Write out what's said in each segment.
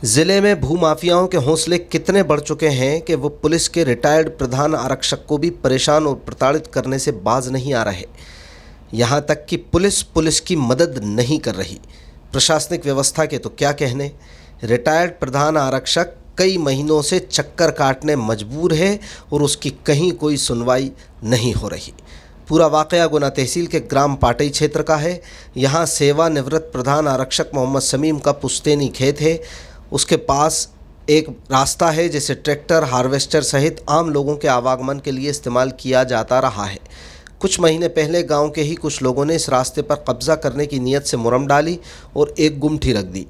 जिले में भूमाफियाओं के हौसले कितने बढ़ चुके हैं कि वो पुलिस के रिटायर्ड प्रधान आरक्षक को भी परेशान और प्रताड़ित करने से बाज नहीं आ रहे। यहाँ तक कि पुलिस की मदद नहीं कर रही। प्रशासनिक व्यवस्था के तो क्या कहने। रिटायर्ड प्रधान आरक्षक कई महीनों से चक्कर काटने मजबूर है और उसकी कहीं कोई सुनवाई नहीं हो रही। पूरा वाक़या गुना तहसील के ग्राम पाटई क्षेत्र का है। यहाँ सेवानिवृत्त प्रधान आरक्षक मोहम्मद समीम का पुश्तैनी खेत है। उसके पास एक रास्ता है जिसे ट्रैक्टर, हार्वेस्टर सहित आम लोगों के आवागमन के लिए इस्तेमाल किया जाता रहा है। कुछ महीने पहले गांव के ही कुछ लोगों ने इस रास्ते पर कब्जा करने की नीयत से मुरम डाली और एक गुमठी रख दी।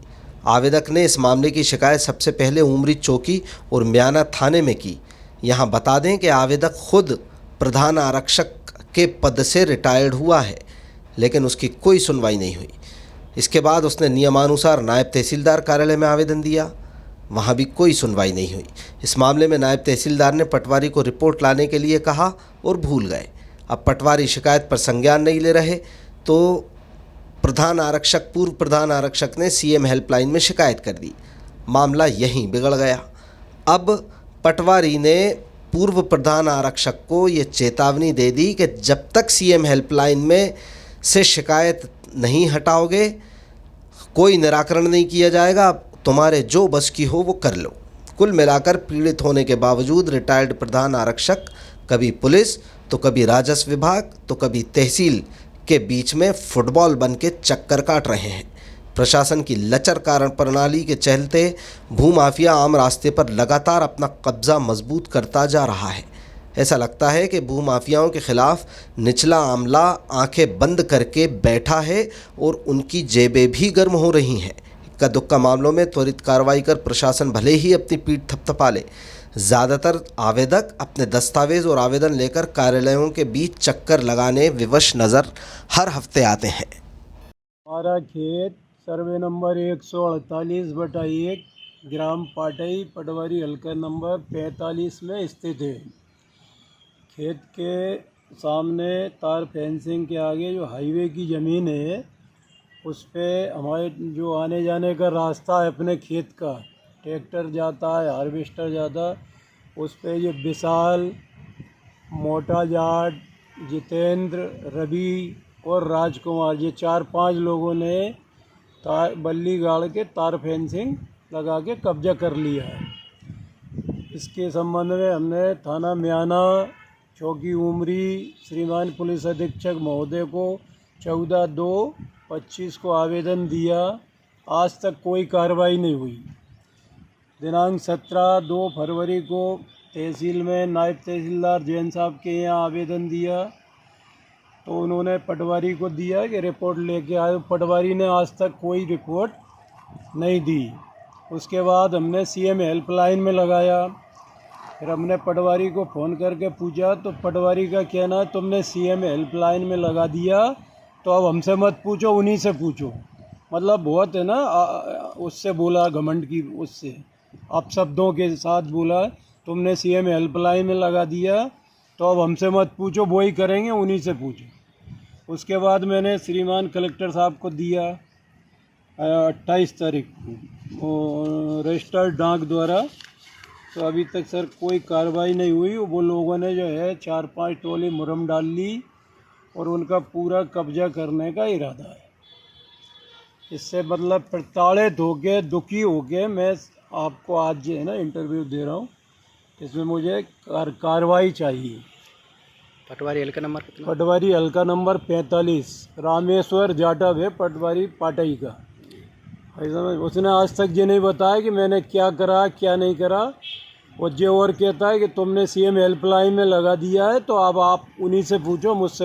आवेदक ने इस मामले की शिकायत सबसे पहले उमरी चौकी और म्याना थाने में की। यहाँ बता दें कि आवेदक खुद प्रधान आरक्षक के पद से रिटायर्ड हुआ है, लेकिन उसकी कोई सुनवाई नहीं हुई। इसके बाद उसने नियमानुसार नायब तहसीलदार कार्यालय में आवेदन दिया, वहाँ भी कोई सुनवाई नहीं हुई। इस मामले में नायब तहसीलदार ने पटवारी को रिपोर्ट लाने के लिए कहा और भूल गए। अब पटवारी शिकायत पर संज्ञान नहीं ले रहे तो पूर्व प्रधान आरक्षक ने सीएम हेल्पलाइन में शिकायत कर दी। मामला यहीं बिगड़ गया। अब पटवारी ने पूर्व प्रधान आरक्षक को ये चेतावनी दे दी कि जब तक सीएम हेल्पलाइन में से शिकायत नहीं हटाओगे, कोई निराकरण नहीं किया जाएगा। तुम्हारे जो बस की हो वो कर लो। कुल मिलाकर पीड़ित होने के बावजूद रिटायर्ड प्रधान आरक्षक कभी पुलिस तो कभी राजस्व विभाग तो कभी तहसील के बीच में फुटबॉल बन के चक्कर काट रहे हैं। प्रशासन की लचर कारण प्रणाली के चलते भूमाफिया आम रास्ते पर लगातार अपना कब्जा मजबूत करता जा रहा है। ऐसा लगता है कि भूमाफियाओं के खिलाफ निचला आमला आंखें बंद करके बैठा है और उनकी जेबें भी गर्म हो रही हैं। इक्का दुक्का मामलों में त्वरित कार्रवाई कर प्रशासन भले ही अपनी पीठ थपथपा ले, ज़्यादातर आवेदक अपने दस्तावेज और आवेदन लेकर कार्यालयों के बीच चक्कर लगाने विवश नज़र हर हफ्ते आते हैं। हमारा खेत सर्वे नंबर 148/1 ग्राम पाटई पटवारी हल्का नंबर 45 में स्थित है। खेत के सामने तार फेंसिंग के आगे जो हाईवे की ज़मीन है उस पे हमारे जो आने जाने का रास्ता है अपने खेत का, ट्रैक्टर जाता है, हार्वेस्टर जाता है, उस पे ये विशाल, मोटा जाट, जितेंद्र, रवि और राजकुमार, ये 4-5 लोगों ने तार बल्ली गाड़ के तार फेंसिंग लगा के कब्जा कर लिया है। इसके संबंध में हमने थाना म्याना, चौकी उमरी, श्रीमान पुलिस अधीक्षक महोदय को 14/2/25 को आवेदन दिया। आज तक कोई कार्रवाई नहीं हुई। दिनांक 17/2 फरवरी को तहसील में नायब तहसीलदार जैन साहब के यहाँ आवेदन दिया तो उन्होंने पटवारी को दिया कि रिपोर्ट लेके आए। पटवारी ने आज तक कोई रिपोर्ट नहीं दी। उसके बाद हमने सीएम हेल्पलाइन में लगाया। फिर हमने पटवारी को फ़ोन करके पूछा तो पटवारी का कहना है तुमने सीएम हेल्पलाइन में लगा दिया तो अब हमसे मत पूछो, उन्हीं से पूछो। मतलब बहुत है ना, उससे बोला घमंड की, उससे अपशब्दों के साथ बोला तुमने सीएम हेल्पलाइन में लगा दिया तो अब हमसे मत पूछो, वो ही करेंगे, उन्हीं से पूछो। उसके बाद मैंने श्रीमान कलेक्टर साहब को दिया 28 तारीख को रजिस्टर्ड डाक द्वारा। तो अभी तक सर कोई कार्रवाई नहीं हुई। वो लोगों ने जो है 4-5 टोली मुरम डाल ली और उनका पूरा कब्जा करने का इरादा है। इससे मतलब प्रताड़ित होके, दुखी होके मैं आपको आज जो है ना इंटरव्यू दे रहा हूँ। इसमें मुझे कार्रवाई चाहिए। पटवारी हल्का नंबर कितना? पटवारी हल्का नंबर 45 रामेश्वर जाटव है, पटवारी पाटई का। ऐसा उसने आज तक ये नहीं बताया कि मैंने क्या करा क्या नहीं करा। वो ये और कहता है कि तुमने सीएम हेल्पलाइन में लगा दिया है तो अब आप उन्हीं से पूछो, मुझसे